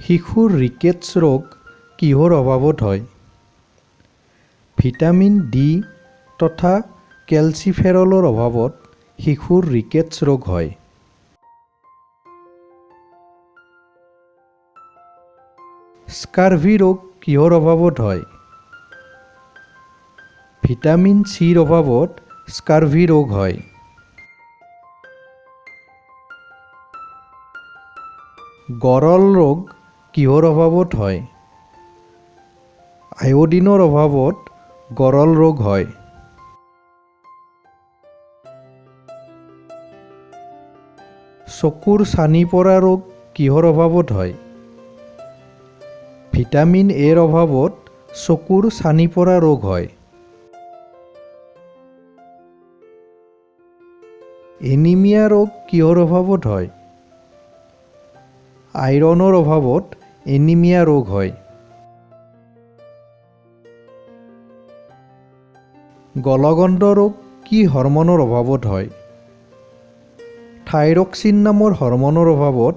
শিশুৰ ৰিকেটছ ৰোগ কিহৰ অভাৱত হয়? ভিটামিন ডি তথা কেলচিফেৰলৰ অভাৱত শিশুৰ ৰিকেটছ ৰোগ হয়। স্কাৰ্ভি ৰোগ কিহৰ অভাৱত হয়? ভিটামিন চিৰ অভাৱত স্কাৰ্ভি ৰোগ হয়। গৰল ৰোগ কিহৰ অভাৱত হয়? আয়ডিনৰ অভাৱত গৰল ৰোগ হয়। চকুৰ ছানি পৰা ৰোগ কিহৰ অভাৱত হয়? ভিটামিন এৰ অভাৱত চকুৰ ছানি পৰা ৰোগ হয়। এনিমিয়া ৰোগ কিহৰ অভাৱত হয়? আইৰণৰ অভাৱত এনিমিয়া ৰোগ হয়। গলগণ্ড ৰোগ কি হৰমনৰ অভাৱত হয়? থাইৰক্সিন নামৰ হৰমনৰ অভাৱত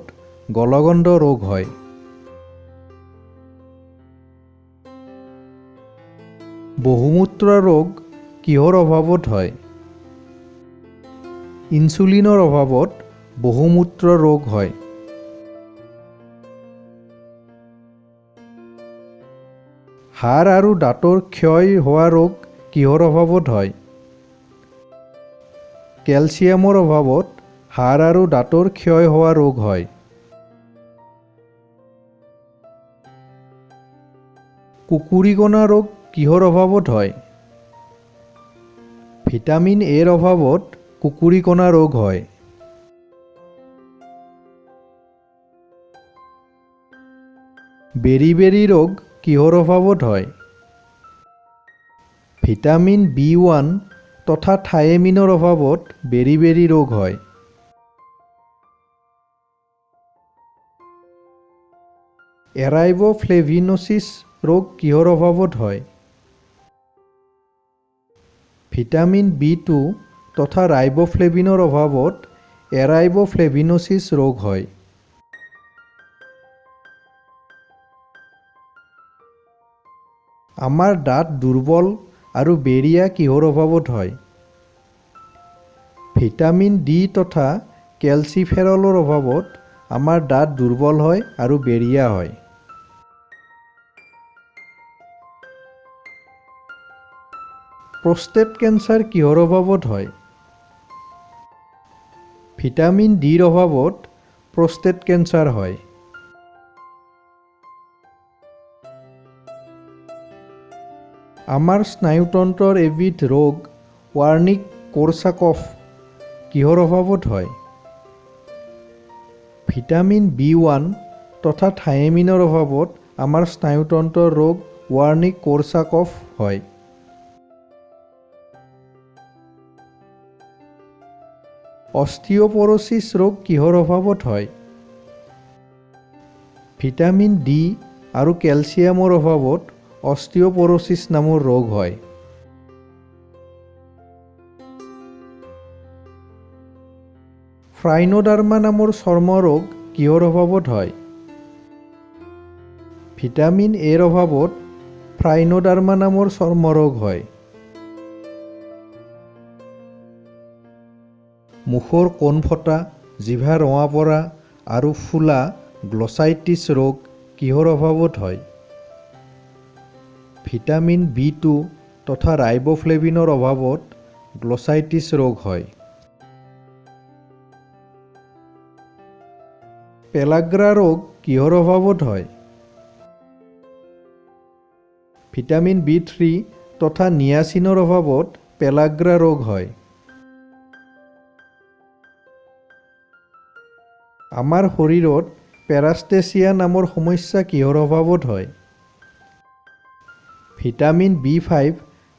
গলগণ্ড ৰোগ হয়। বহুমূত্ৰ ৰোগ কিহৰ অভাৱত হয়? ইনচুলিনৰ অভাৱত বহুমূত্ৰ ৰোগ হয়। হাড় আৰু দাঁতৰ ক্ষয় হোৱা ৰোগ কিহৰ অভাৱত হয়? কেলচিয়ামৰ অভাৱত হাড় আৰু দাঁতৰ ক্ষয় হোৱা ৰোগ হয়। কুকুৰিকণা ৰোগ কিহৰ অভাৱত হয়? ভিটামিন এৰ অভাৱত কুকুৰিকণা ৰোগ হয়। বেৰি-বেৰি ৰোগ কিহৰ অভাৱত হয়? ভিটামিন বি1 তথা থায়েমিনৰ অভাৱত বেৰি-বেৰি ৰোগ হয়। এৰাইব'ফ্লেভিনোচিছ ৰোগ কিহৰ অভাৱত হয়? ভিটামিন বি2 তথা ৰাইব'ফ্লেভিনৰ অভাৱত এৰাইব'ফ্লেভিনোচিছ ৰোগ হয়। আমাৰ দাঁত দুৰ্বল আৰু বেৰিয়া কিহৰ অভাৱত হয়? ভিটামিন ডি তথা কেলচিফেৰলৰ অভাৱত আমাৰ দাঁত দুৰ্বল হয় আৰু বেৰিয়া হয়। প্ৰষ্টেট কেঞ্চাৰ কিহৰ অভাৱত হয়? ভিটামিন ডিৰ অভাৱত প্ৰষ্টেট কেঞ্চাৰ হয়। আমাৰ স্নায়ুতন্ত্ৰৰ এবিধ ৰোগ ৱাৰ্নিক-কোৰছাকফ কিহৰ অভাৱত হয়? ভিটামিন বি1 তথা থায়েমিনৰ অভাৱত আমাৰ স্নায়ুতন্ত্ৰৰ ৰোগ ৱাৰ্নিক-কোৰছাকফ হয়। অস্টিঅপৰোচিছ ৰোগ কিহৰ অভাৱত হয়? ভিটামিন ডি আৰু কেলচিয়ামৰ অভাৱত অস্টিঅপৰোচিছ নামৰ ৰোগ হয়। ফ্ৰাইনোডাৰ্মা নামৰ চৰ্ম ৰোগ কিহৰ অভাৱত হয়? ভিটামিন এৰ অভাৱত ফ্ৰাইনোডাৰ্মা নামৰ চৰ্ম ৰোগ হয়। মুখৰ কোণ ফটা, জিভা ৰঙা পৰা আৰু ফুলা গ্লছাইটিছ ৰোগ কিহৰ অভাৱত হয়? ভিটামিন বি2 তথা ৰাইব'ফ্লেভিনৰ অভাৱত গ্লছাইটিছ ৰোগ হয়। পেলাগ্ৰা ৰোগ কিহৰ অভাৱত হয়? ভিটামিন বি3 তথা নিয়াচিনৰ অভাৱত পেলাগ্ৰা ৰোগ হয়। আমাৰ শৰীৰত পেৰাষ্টেচিয়া নামৰ সমস্যা কিহৰ অভাৱত হয়? ভিটামিন বি5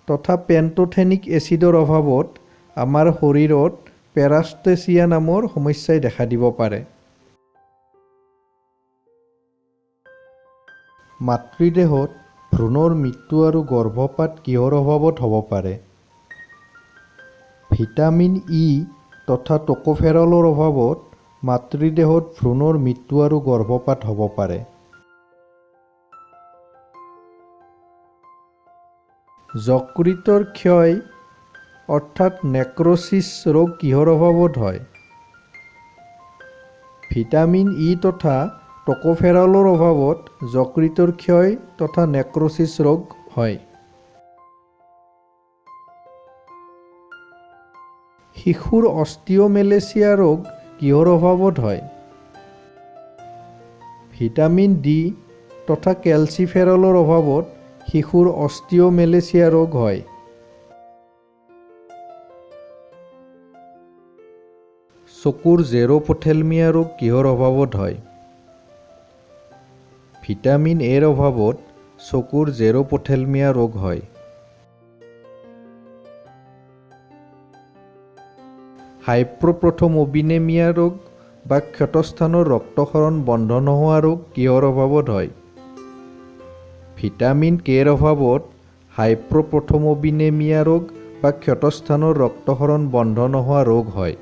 তথা পেণ্টোথেনিক এচিডৰ অভাৱত আমাৰ শৰীৰত পেৰাষ্টেচিয়া নামৰ সমস্যাই দেখা দিব পাৰে। মাতৃদেহত ভ্ৰূণৰ মৃত্যু আৰু গৰ্ভপাত কিহৰ অভাৱত হ'ব পাৰে? ভিটামিন ই তথা টকোফেৰলৰ অভাৱত মাতৃদেহত ভ্ৰূণৰ মৃত্যু আৰু গৰ্ভপাত হ'ব পাৰে। যকৃতৰ ক্ষয় অৰ্থাৎ নেক্ৰ'ছিছ ৰোগ কিহৰ অভাৱত হয়? ভিটামিন ই তথা টকোফেৰলৰ অভাৱত যকৃতৰ ক্ষয় তথা নেক্ৰ'ছিছ ৰোগ হয়। শিশুৰ অস্টিঅ'মেলেচিয়া ৰোগ কিহৰ অভাৱত হয়? ভিটামিন ডি তথা কেলচিফেৰলৰ অভাৱত শিশুৰ অস্টিঅ'মেলেচিয়া ৰোগ হয়। চকুৰ জেৰোপথেলমিয়া ৰোগ কিহৰ অভাৱত হয়? ভিটামিন এৰ অভাৱত চকুৰ জেৰোপথেলমিয়া ৰোগ হয়। হাইপ্ৰ'পথম'বিনেমিয়া ৰোগ বা ক্ষতস্থানৰ ৰক্তক্ষৰণ বন্ধ নোহোৱা ৰোগ কিহৰ অভাৱত হয়? ভিটামিন কেৰ অভাৱত হাইপ্ৰ'পথম'বিনেমিয়া ৰোগ বা ক্ষতস্থানৰ ৰক্তক্ষৰণ বন্ধ নোহোৱা ৰোগ হয়।